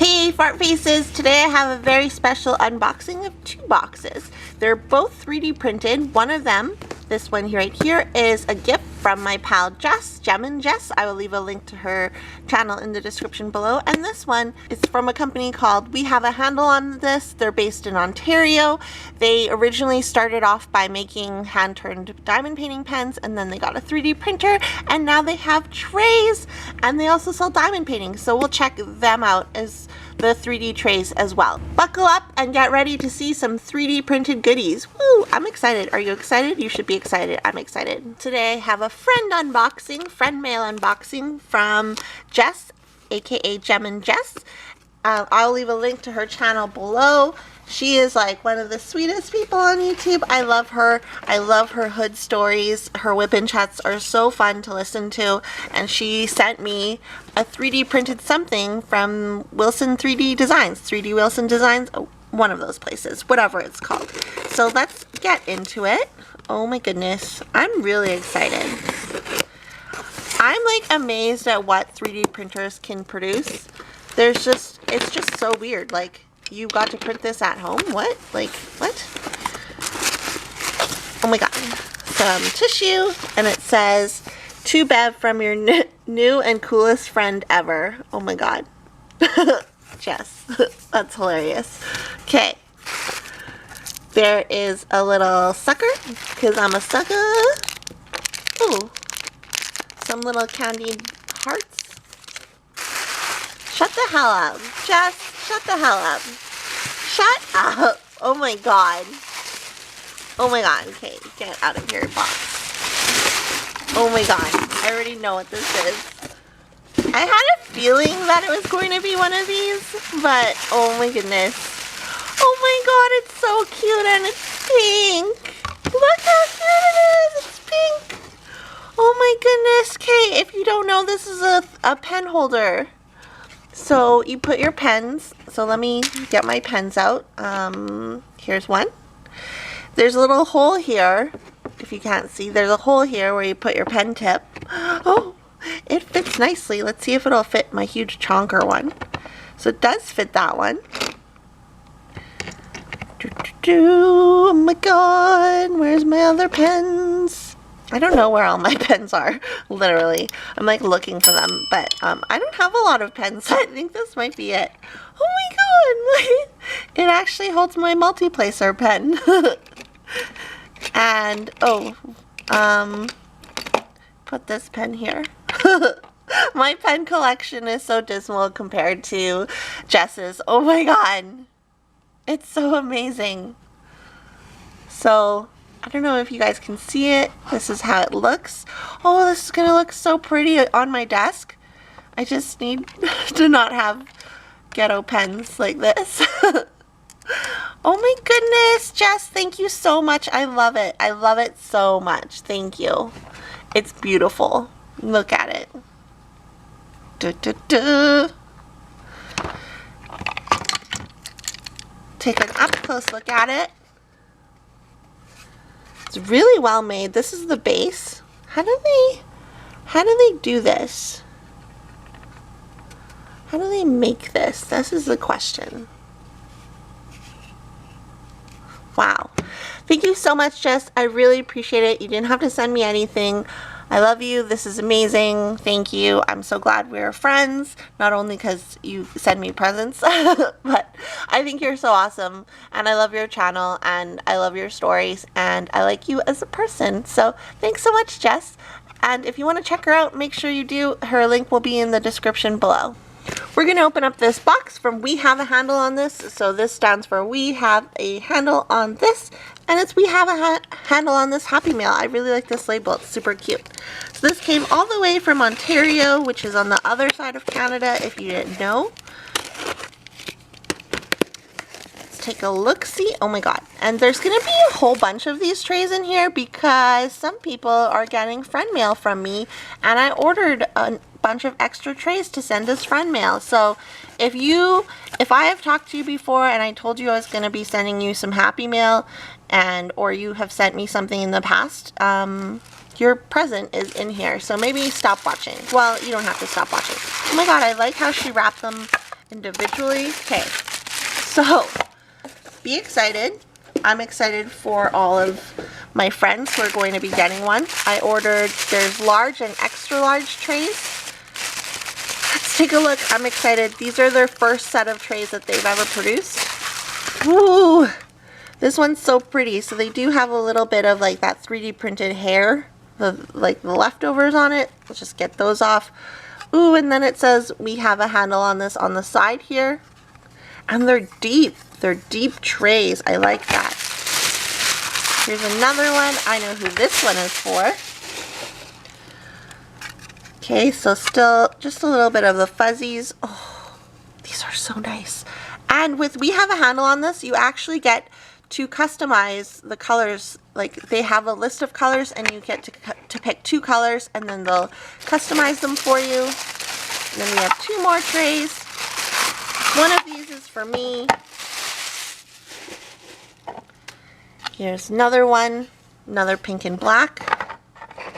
Hey Fart Faces! Today I have a very special unboxing of two boxes. They're both 3D printed. One of them, this one right here, is a gift from my pal Jess, Jess. I will leave a link to her channel in the description below. And this one is from a company called We Have a Handle on This. They're based in Ontario. They originally started off by making hand-turned diamond painting pens, and then they got a 3D printer, and now they have trays, and they also sell diamond painting. So we'll check them out as the 3D trays as well. Buckle up and get ready to see some 3D printed goodies. Woo! I'm excited. Are you excited? You should be excited. I'm excited. Today I have a friend mail unboxing from Jess, aka Jess. I'll leave a link to her channel below. She is like one of the sweetest people on YouTube. I love her. I love her hood stories. Her whip-in chats are so fun to listen to. And she sent me a 3D printed something from Wilson 3D Designs. 3D Wilson Designs, oh, one of those places, whatever it's called. So let's get into it. Oh my goodness, I'm really excited. I'm like amazed at what 3D printers can produce. It's just so weird. Like, you got to print this at home? What? Like, what? Oh my god. Some tissue, and it says, "To Bev from your new and coolest friend ever." Oh my god. Jess. That's hilarious. Okay. There is a little sucker, because I'm a sucker. Ooh. Some little candied hearts. Shut the hell up. Jess, shut the hell up. Shut up. Oh my god. Oh my god. Okay, get out of here, box. Oh my god. I already know what this is. I had a feeling that it was going to be one of these, but oh my goodness. Oh my god, it's so cute and it's pink. Look how cute it is. It's pink. Oh my goodness. Okay, if you don't know, this is a pen holder. So you put your pens, so let me get my pens out. Here's one. There's a little hole here, if you can't see. There's a hole here where you put your pen tip. Oh, it fits nicely. Let's see if it'll fit my huge chonker one. So it does fit that one. Oh my god, where's my other pens? I don't know where all my pens are, literally. I'm like looking for them, but I don't have a lot of pens, so I think this might be it. Oh my god, it actually holds my multi-placer pen. And, put this pen here. My pen collection is so dismal compared to Jess's. Oh my god, it's so amazing. So, I don't know if you guys can see it. This is how it looks. Oh, this is going to look so pretty on my desk. I just need to not have ghetto pens like this. Oh my goodness, Jess, thank you so much. I love it. I love it so much. Thank you. It's beautiful. Look at it. Take an up-close look at it. It's really well made. This is the base. How do they do this? How do they make this? This is the question. Wow. Thank you so much, Jess. I really appreciate it. You didn't have to send me anything. I love you. This is amazing. Thank you. I'm so glad we're friends. Not only because you send me presents, but I think you're so awesome. And I love your channel, and I love your stories, and I like you as a person. So thanks so much, Jess. And if you want to check her out, make sure you do. Her link will be in the description below. We're going to open up this box from We Have a Handle on This. So this stands for We Have a Handle on This. And it's We Have a Handle on This Happy Mail. I really like this label. It's super cute. So this came all the way from Ontario, which is on the other side of Canada, if you didn't know. Let's take a look-see. Oh my god. And there's going to be a whole bunch of these trays in here because some people are getting friend mail from me. And I ordered a bunch of extra trays to send as friend mail. So if I have talked to you before and I told you I was going to be sending you some happy mail, or you have sent me something in the past, your present is in here. So maybe stop watching. Well, you don't have to stop watching. Oh my god, I like how she wrapped them individually. Okay, so be excited. I'm excited for all of my friends who are going to be getting one. I ordered, there's large and extra large trays. Let's take a look. I'm excited. These are their first set of trays that they've ever produced. Ooh, this one's so pretty. So they do have a little bit of like that 3D printed hair, like the leftovers on it. Let's just get those off. Ooh, and then it says we have a handle on this on the side here. And they're deep. They're deep trays. I like that. Here's another one. I know who this one is for. Okay, so still just a little bit of the fuzzies. Oh, these are so nice. And with We Have a Handle on this, you actually get to customize the colors. Like they have a list of colors and you get to pick 2 colors and then they'll customize them for you. And then we have 2 more trays. One of these is for me. Here's another one, another pink and black.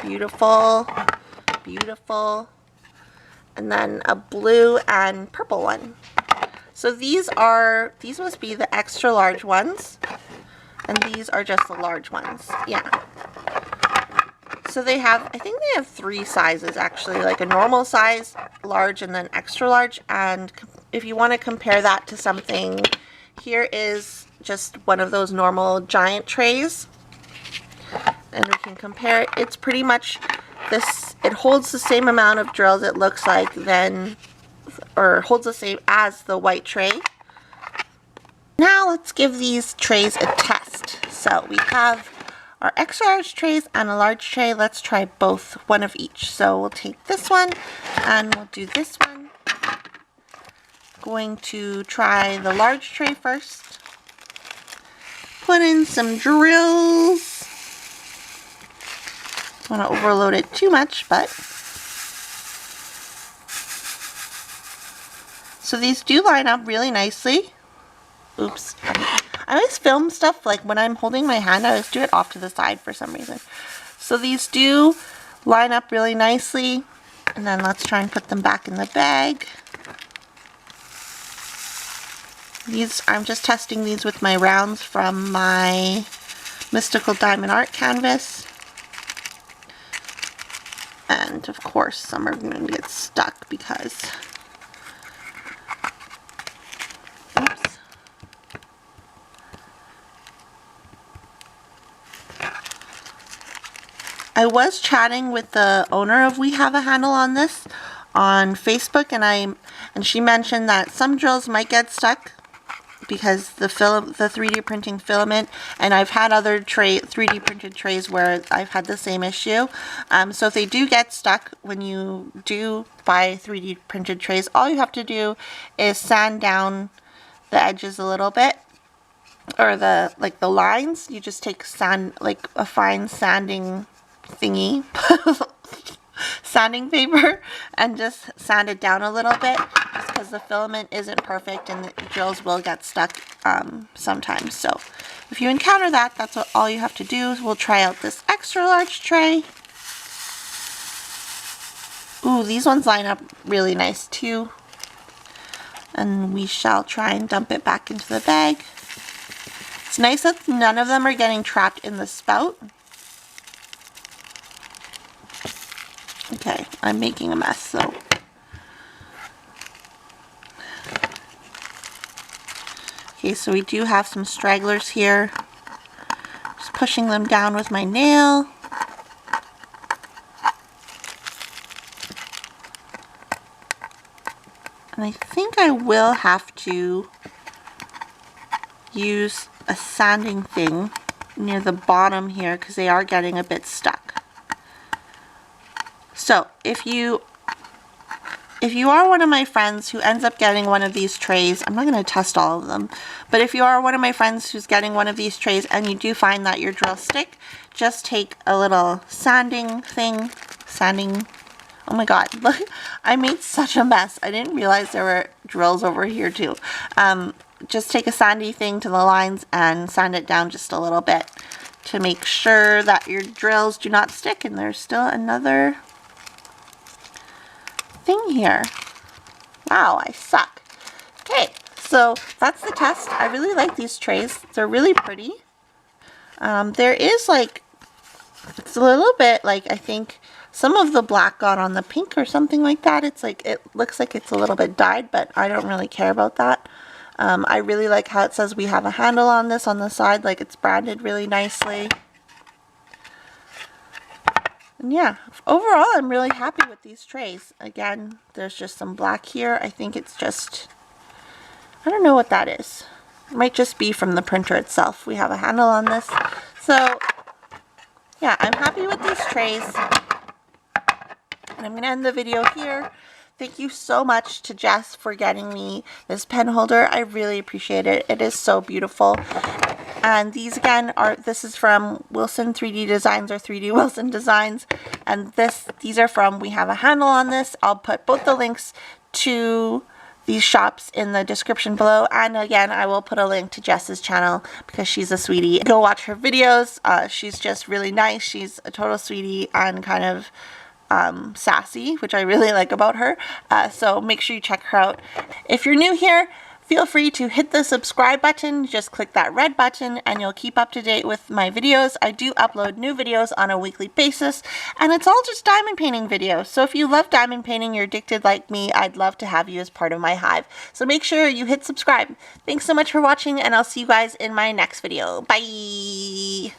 Beautiful, beautiful. And then a blue and purple one. So these must be the extra large ones. And these are just the large ones. Yeah. So they have, I think they have 3 sizes actually, like a normal size, large, and then extra large. And if you want to compare that to something, here is just one of those normal giant trays. And we can compare it. It's pretty much this, it holds the same amount of drills, it looks like, or holds the same as the white tray. Now let's give these trays a test. So we have our extra large trays and a large tray. Let's try both, one of each. So we'll take this one and we'll do this one. Going to try the large tray first. Put in some drills. Don't want to overload it too much, but. So these do line up really nicely. Oops. I always film stuff like when I'm holding my hand, I always do it off to the side for some reason. So these do line up really nicely. And then let's try and put them back in the bag. These, I'm just testing these with my rounds from my Mystical Diamond Art canvas. And of course some are going to get stuck because, oops. I was chatting with the owner of We Have a Handle on this on Facebook, and she mentioned that some drills might get stuck because the 3D printing filament, and I've had other 3D printed trays where I've had the same issue. So if they do get stuck when you do buy 3D printed trays, all you have to do is sand down the edges a little bit, or the lines. You just take sand, like a fine sanding thingy, sanding paper, and just sand it down a little bit, just because the filament isn't perfect and the drills will get stuck sometimes. So if you encounter that, that's all you have to do. We'll try out this extra large tray. Ooh, these ones line up really nice too. And we shall try and dump it back into the bag. It's nice that none of them are getting trapped in the spout. Okay, I'm making a mess, so. Okay, so we do have some stragglers here. Just pushing them down with my nail. And I think I will have to use a sanding thing near the bottom here because they are getting a bit stuck. So if you are one of my friends who ends up getting one of these trays, I'm not going to test all of them, but if you are one of my friends who's getting one of these trays and you do find that your drills stick, just take a little sanding thing, oh my god, look, I made such a mess. I didn't realize there were drills over here too. Just take a sandy thing to the lines and sand it down just a little bit to make sure that your drills do not stick. And there's still another thing here. Wow, I suck. Okay, so that's the test. I really like these trays. They're really pretty. There is like, it's a little bit like, I think some of the black got on the pink or something like that. It's like, it looks like it's a little bit dyed, but I don't really care about that. I really like how it says we have a handle on this on the side, like it's branded really nicely. And yeah, overall I'm really happy with these trays. Again, there's just some black here. I think it's just, I don't know what that is. It might just be from the printer itself. We have a handle on this. So yeah, I'm happy with these trays. And I'm going to end the video here. Thank you so much to Jess for getting me this pen holder. I really appreciate it. It is so beautiful. And these again this is from Wilson 3D Designs, or 3D Wilson Designs. And these are from We Have a Handle on This. I'll put both the links to these shops in the description below. And again, I will put a link to Jess's channel because she's a sweetie. Go watch her videos. She's just really nice. She's a total sweetie and kind of sassy, which I really like about her. So make sure you check her out. If you're new here, feel free to hit the subscribe button. Just click that red button and you'll keep up to date with my videos. I do upload new videos on a weekly basis, and it's all just diamond painting videos. So if you love diamond painting, you're addicted like me, I'd love to have you as part of my hive. So make sure you hit subscribe. Thanks so much for watching, and I'll see you guys in my next video. Bye!